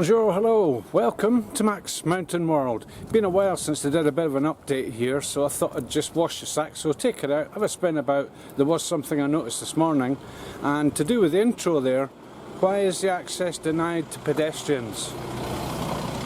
Bonjour, hello, welcome to MaxMountainWorld. Been a while since I did a bit of an update here, so I thought I'd just wash the sack, so take it out, have a spin about. There was something I noticed this morning, and to do with the intro there, why is the access denied to pedestrians?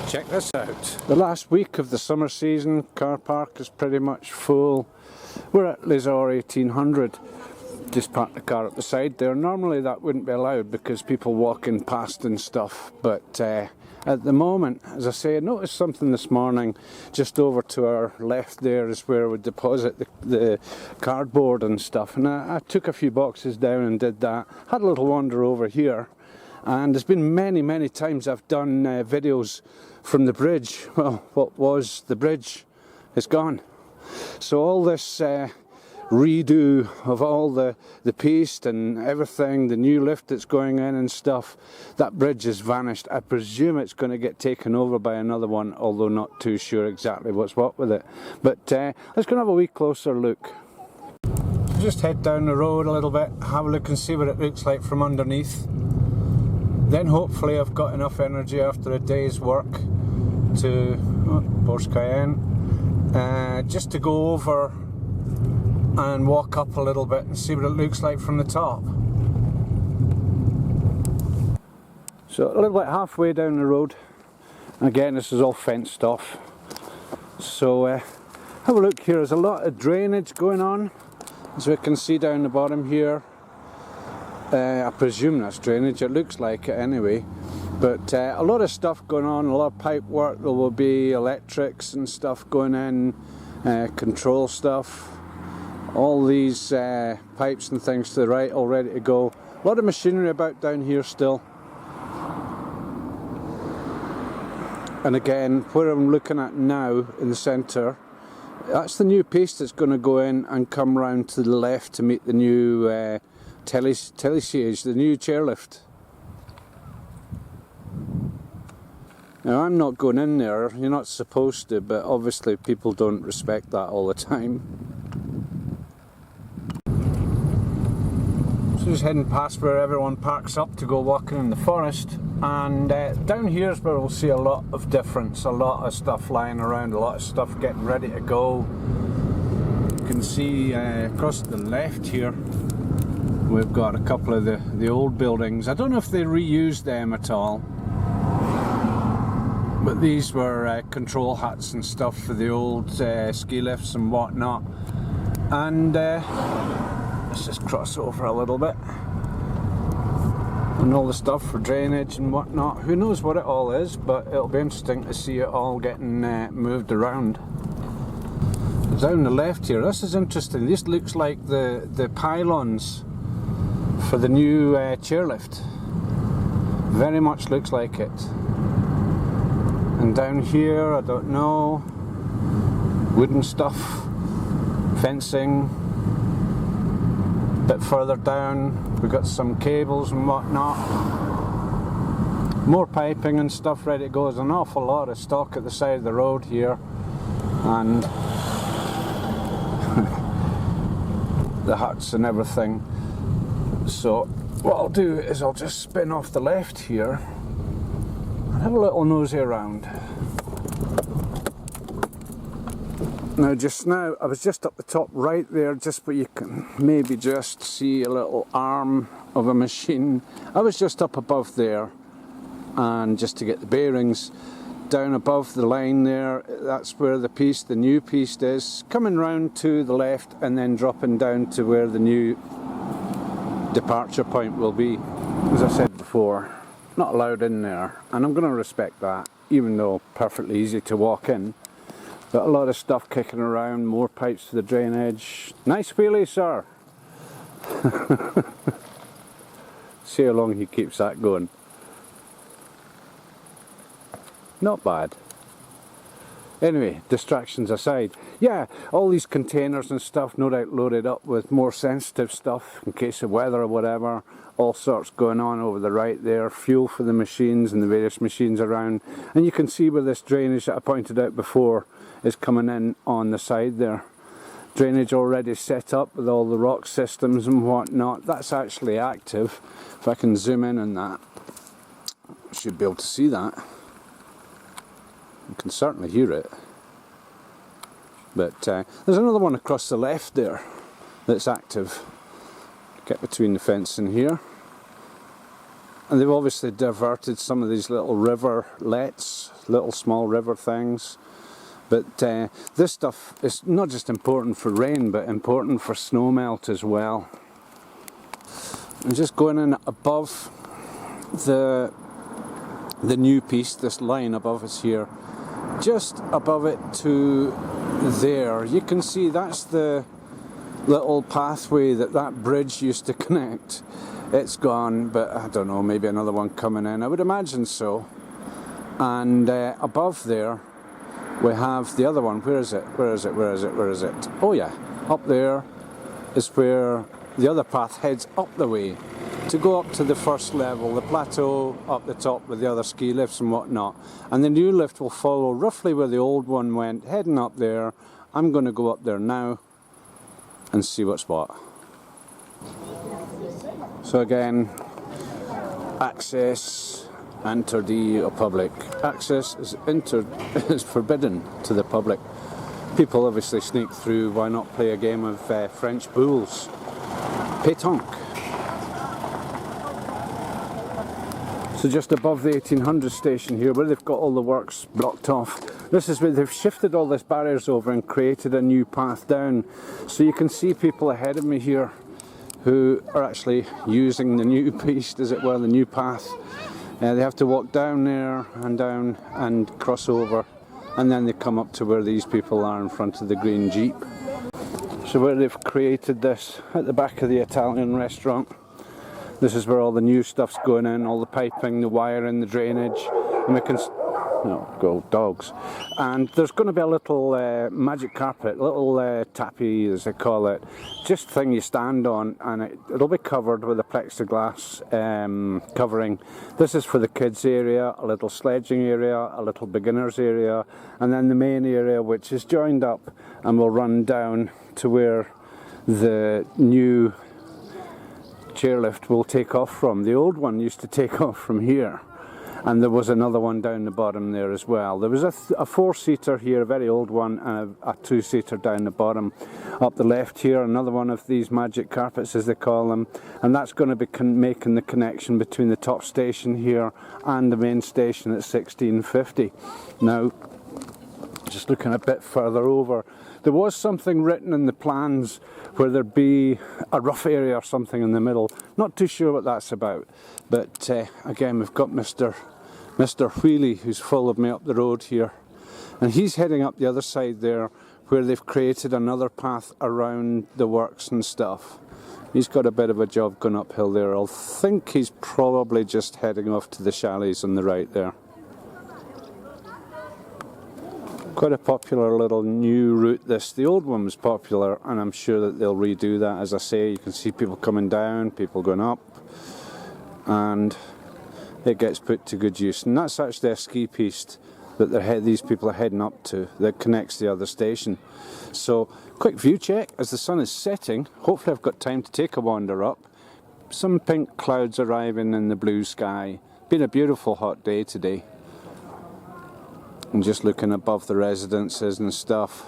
Check this out. The last week of the summer season, car park is pretty much full. We're at Les-Orres 1800. Just parked the car at the side there. Normally that wouldn't be allowed because people walking past and stuff, but at the moment, as I say, I noticed something this morning. Just over to our left there is where we deposit the cardboard and stuff, and I took a few boxes down and did that. Had a little wander over here, and there's been many times I've done videos from the bridge. Well, what was the bridge is gone, so all this redo of all the paste and everything, the new lift that's going in and stuff, that bridge has vanished. I presume it's going to get taken over by another one, although not too sure exactly what's what with it. But let's go and have a wee closer look. Just head down the road a little bit, have a look and see what it looks like from underneath. Then hopefully I've got enough energy after a day's work to, Porsche Cayenne, just to go over and walk up a little bit and see what it looks like from the top. So a little bit halfway down the road. Again, this is all fenced off. So have a look here. There's a lot of drainage going on, as we can see down the bottom here. I presume that's drainage. It looks like it anyway. But a lot of stuff going on. A lot of pipe work. There will be electrics and stuff going in. Control stuff. All these pipes and things to the right, all ready to go. A lot of machinery about down here still. And again, where I'm looking at now in the centre, that's the new piece that's going to go in and come round to the left to meet the new telesiege, the new chairlift. Now I'm not going in there, you're not supposed to, but obviously people don't respect that all the time. So just heading past where everyone parks up to go walking in the forest, and down here is where we'll see a lot of difference, a lot of stuff lying around, a lot of stuff getting ready to go. You can see across the left here we've got a couple of the old buildings. I don't know if they reused them at all, but these were control huts and stuff for the old ski lifts and whatnot. And let's just cross over a little bit. And all the stuff for drainage and whatnot. Who knows what it all is, but it'll be interesting to see it all getting moved around. Down the left here, this is interesting. This looks like the pylons for the new chairlift. Very much looks like it. And down here, I don't know, wooden stuff, fencing. A bit further down, we've got some cables and whatnot. More piping and stuff ready to go. There's an awful lot of stock at the side of the road here, and the huts and everything. So what I'll do is I'll just spin off the left here and have a little nosy around. Now just now, I was just up the top right there, just where you can maybe just see a little arm of a machine. I was just up above there, and just to get the bearings, down above the line there, that's where the new piece is, coming round to the left and then dropping down to where the new departure point will be. As I said before, not allowed in there, and I'm going to respect that, even though perfectly easy to walk in. Got a lot of stuff kicking around, more pipes to the drainage. Nice wheelie, sir. See how long he keeps that going. Not bad. Anyway, distractions aside. Yeah, all these containers and stuff, no doubt loaded up with more sensitive stuff in case of weather or whatever. All sorts going on over the right there. Fuel for the machines and the various machines around. And you can see where this drainage that I pointed out before is coming in on the side there. Drainage already set up with all the rock systems and whatnot. That's actually active. If I can zoom in on that. Should be able to see that. You can certainly hear it. But there's another one across the left there that's active. Get between the fence and here. And they've obviously diverted some of these little riverlets, little small river things. But this stuff is not just important for rain, but important for snow melt as well. And just going in above the new piece, this line above us here, just above it to there, you can see that's the little pathway that bridge used to connect. It's gone, but I don't know, maybe another one coming in, I would imagine so. And above there we have the other one. Where is it? Where is it? Where is it? Where is it? Oh yeah, up there is where the other path heads up the way to go up to the first level, the plateau up the top with the other ski lifts and whatnot. And the new lift will follow roughly where the old one went, heading up there. I'm going to go up there now and see what's what. So again, access interdit au public. Access is forbidden to the public. People obviously sneak through. Why not play a game of French boules? Pétanque. So just above the 1800 station here, where they've got all the works blocked off, this is where they've shifted all these barriers over and created a new path down. So you can see people ahead of me here who are actually using the new piste, as it were, the new path. They have to walk down there and down and cross over, and then they come up to where these people are in front of the green Jeep. So where they've created this, at the back of the Italian restaurant, this is where all the new stuff's going in, all the piping, the wiring, the drainage, and we can, go dogs. And there's going to be a little magic carpet, little tappy as they call it, just thing you stand on, and it'll be covered with a plexiglass covering. This is for the kids area, a little sledging area, a little beginners area, and then the main area which is joined up and will run down to where the new chairlift will take off from. The old one used to take off from here, and there was another one down the bottom there as well. There was a four-seater here, a very old one, and a two-seater down the bottom. Up the left here, another one of these magic carpets as they call them, and that's going to be making the connection between the top station here and the main station at 1650. Now, just looking a bit further over, there was something written in the plans where there'd be a rough area or something in the middle. Not too sure what that's about, but again, we've got Mr. Wheelie, who's followed me up the road here, and he's heading up the other side there where they've created another path around the works and stuff. He's got a bit of a job going uphill there. I think he's probably just heading off to the chalets on the right there. Quite a popular little new route this. The old one was popular, and I'm sure that they'll redo that. As I say, you can see people coming down, people going up, and it gets put to good use. And that's actually a ski piste that these people are heading up to, that connects the other station. So, quick view check as the sun is setting. Hopefully I've got time to take a wander up. Some pink clouds arriving in the blue sky. Been a beautiful hot day today. And just looking above the residences and stuff,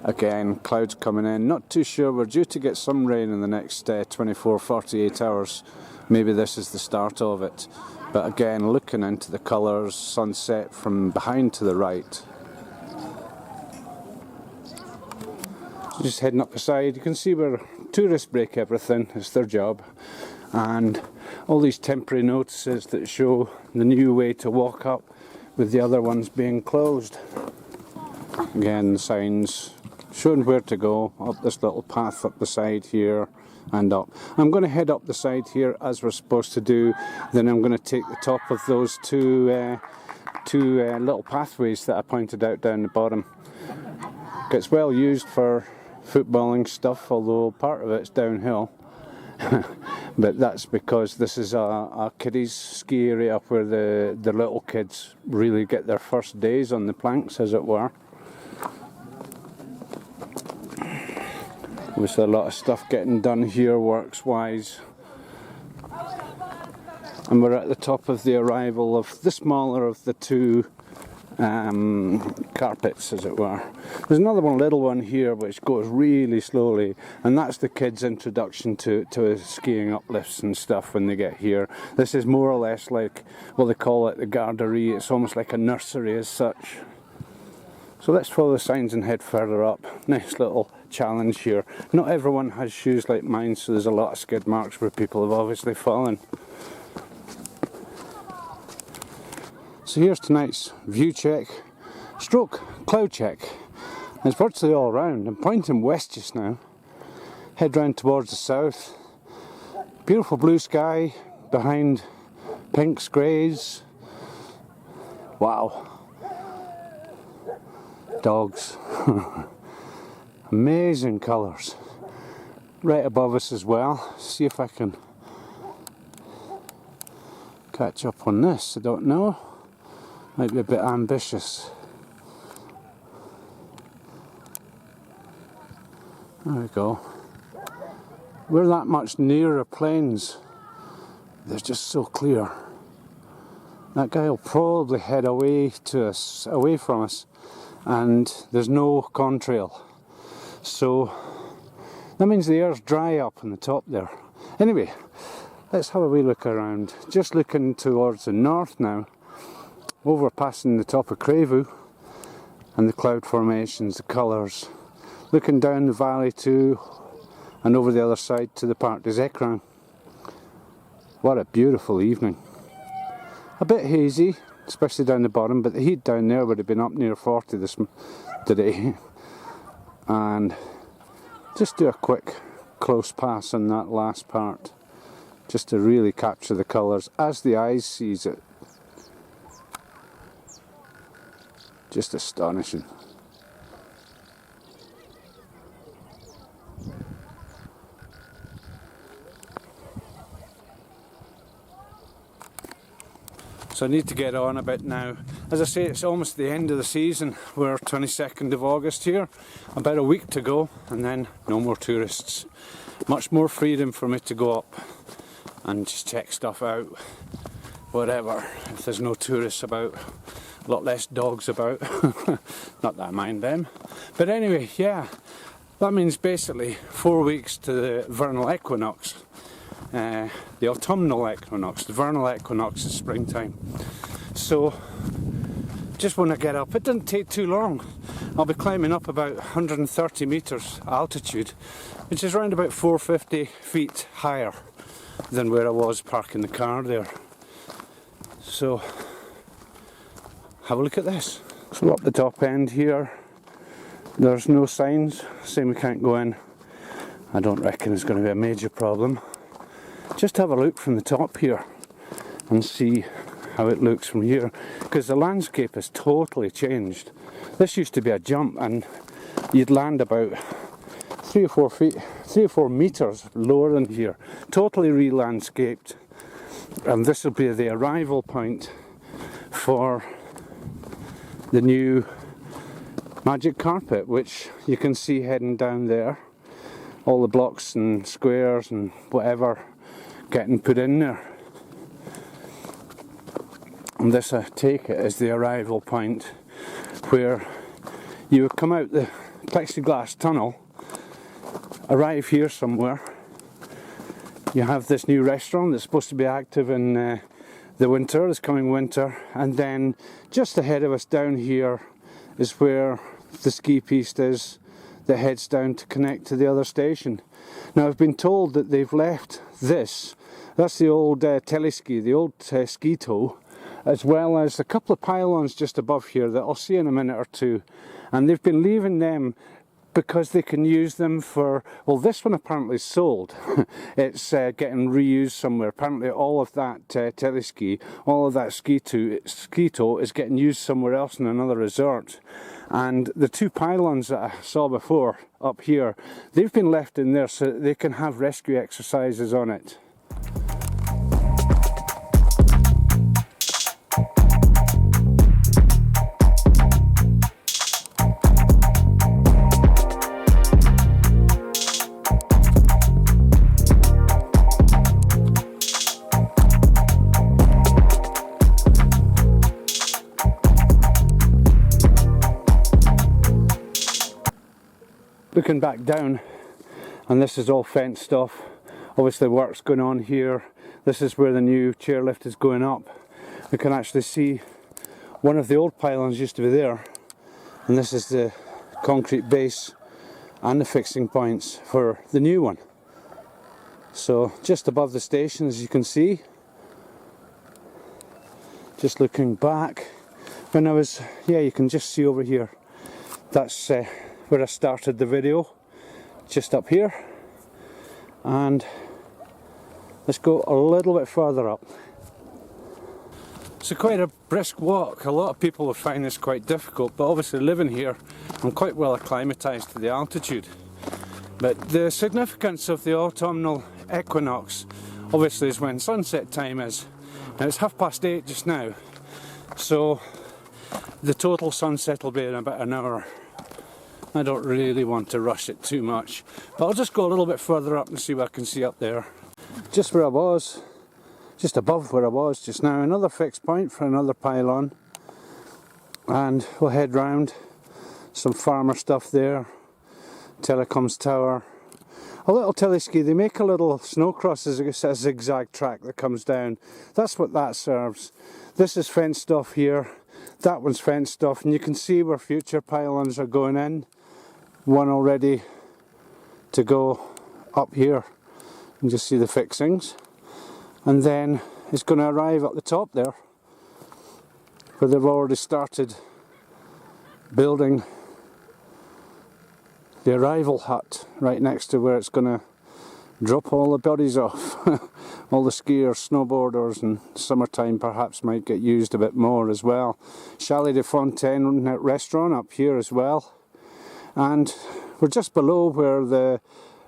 again, clouds coming in. Not too sure, we're due to get some rain in the next 24-48 hours. Maybe this is the start of it. But again, looking into the colours, sunset from behind to the right. Just heading up the side, you can see where tourists break everything, it's their job. And all these temporary notices that show the new way to walk up, with the other ones being closed. Again, signs showing where to go, up this little path up the side here and up. I'm going to head up the side here as we're supposed to do, then I'm going to take the top of those two little pathways that I pointed out down the bottom. It's well used for footballing stuff, although part of it's downhill. But that's because this is a kiddies ski area where the little kids really get their first days on the planks, as it were. There's a lot of stuff getting done here works wise. and we're at the top of the arrival of the smaller of the two carpets, as it were. There's another one, little one here, which goes really slowly, and that's the kids' introduction to skiing uplifts and stuff when they get here. This is more or less like, well, they call it the garderie. It's almost like a nursery as such. So let's follow the signs and head further up. Nice little challenge here. Not everyone has shoes like mine, so there's a lot of skid marks where people have obviously fallen. So here's tonight's view check, stroke cloud check. It's virtually all round. I'm pointing west just now. Head round towards the south. Beautiful blue sky behind pinks, greys. Wow. Dogs. Amazing colours. Right above us as well. See if I can catch up on this. I don't know. Might be a bit ambitious. There we go. We're that much nearer planes. They're just so clear. That guy will probably head away from us, and there's no contrail. So that means the air's dry up on the top there. Anyway, let's have a wee look around. Just looking towards the north now, overpassing the top of Crayview and the cloud formations, the colours. Looking down the valley too, and over the other side to the Parc des Écrins. What a beautiful evening. A bit hazy, especially down the bottom, but the heat down there would have been up near 40 today. And just do a quick close pass on that last part, just to really capture the colours as the eye sees it. Just astonishing. So I need to get on a bit now. As I say, it's almost the end of the season. We're 22nd of August here. About a week to go, and then no more tourists. Much more freedom for me to go up and just check stuff out. Whatever, if there's no tourists about. A lot less dogs about. Not that I mind them. But anyway, yeah. That means basically 4 weeks to the vernal equinox. The autumnal equinox. The vernal equinox is springtime. So, just when I get up, it doesn't take too long. I'll be climbing up about 130 metres altitude, which is around about 450 feet higher than where I was parking the car there. So, have a look at this. So up the top end here, there's no signs saying we can't go in. I don't reckon it's going to be a major problem. Just have a look from the top here and see how it looks from here, because the landscape has totally changed. This used to be a jump and you'd land about 3 or 4 metres lower than here. Totally re-landscaped, and this will be the arrival point for the new magic carpet, which you can see heading down there. All the blocks and squares and whatever getting put in there. And this, I take it, is the arrival point where you would come out the plexiglass tunnel, arrive here somewhere. You have this new restaurant that's supposed to be active in the winter, this coming winter, and then just ahead of us down here is where the ski piste is that heads down to connect to the other station. Now I've been told that they've left this, that's the old teleski, the old ski tow, as well as a couple of pylons just above here that I'll see in a minute or two, and they've been leaving them because they can use them for, well, this one apparently is sold. It's getting reused somewhere. Apparently all of that teleski, all of that ski tow is getting used somewhere else in another resort. And the two pylons that I saw before up here, they've been left in there so that they can have rescue exercises on it. looking back down, and this is all fenced off. Obviously work's going on here. This is where the new chairlift is going up. We can actually see one of the old pylons used to be there, and this is the concrete base and the fixing points for the new one. So just above the station, as you can see. Just looking back, when I was, yeah, you can just see over here. That's where I started the video, just up here. And let's go a little bit further up. So quite a brisk walk. A lot of people will find this quite difficult, but obviously living here, I'm quite well acclimatised to the altitude. But the significance of the autumnal equinox obviously is when sunset time is. Now it's 8:30 just now, so the total sunset will be in about an hour. I don't really want to rush it too much, but I'll just go a little bit further up and see what I can see up there. Just where I was, just above where I was just now, another fixed point for another pylon, and we'll head round. Some farmer stuff there, telecoms tower, a little teleski. They make a little snow cross as a zigzag track that comes down. That's what that serves. This is fenced off here, that one's fenced off, and you can see where future pylons are going in. One already to go up here, and just see the fixings, and then it's going to arrive at the top there where they've already started building the arrival hut right next to where it's going to drop all the bodies off. All the skiers, snowboarders, and summertime perhaps might get used a bit more as well. Chalet de Fontaine restaurant up here as well, and we're just below where the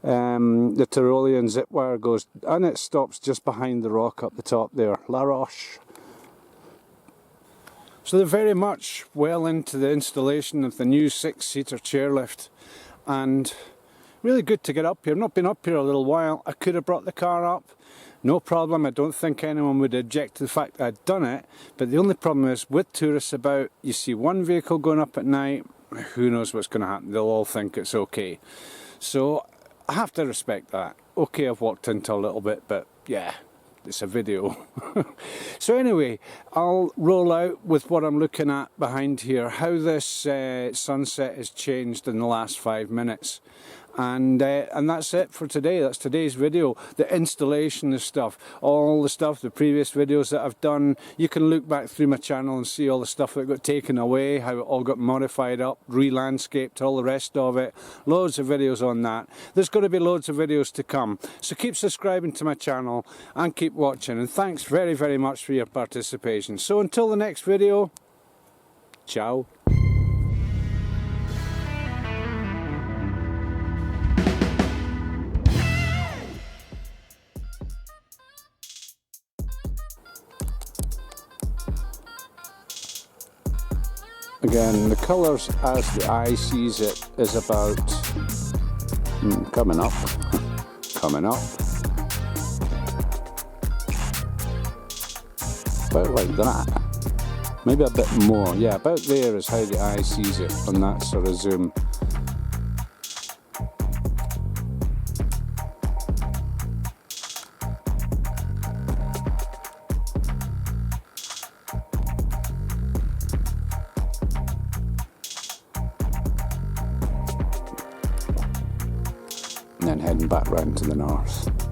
Tyrolean zip wire goes, and it stops just behind the rock up the top there, Les-Orres. So they're very much well into the installation of the new 6-seater chairlift, and really good to get up here. I've not been up here a little while. I could have brought the car up, no problem. I don't think anyone would object to the fact that I'd done it, but the only problem is with tourists about, you see one vehicle going up at night, who knows what's going to happen. They'll all think it's okay. So I have to respect that. Okay, I've walked into a little bit, but yeah, it's a video. So anyway, I'll roll out with what I'm looking at behind here, how this sunset has changed in the last 5 minutes. And that's it for today. That's today's video. The installation of stuff, all the stuff, the previous videos that I've done, you can look back through my channel and see all the stuff that got taken away, how it all got modified up, re-landscaped, all the rest of it. Loads of videos on that. There's going to be loads of videos to come. So keep subscribing to my channel and keep watching. And thanks very, very much for your participation. So until the next video, ciao. Again, the colours as the eye sees it is about coming up, about like that, maybe a bit more, yeah, about there is how the eye sees it on that sort of zoom. And then heading back round to the north.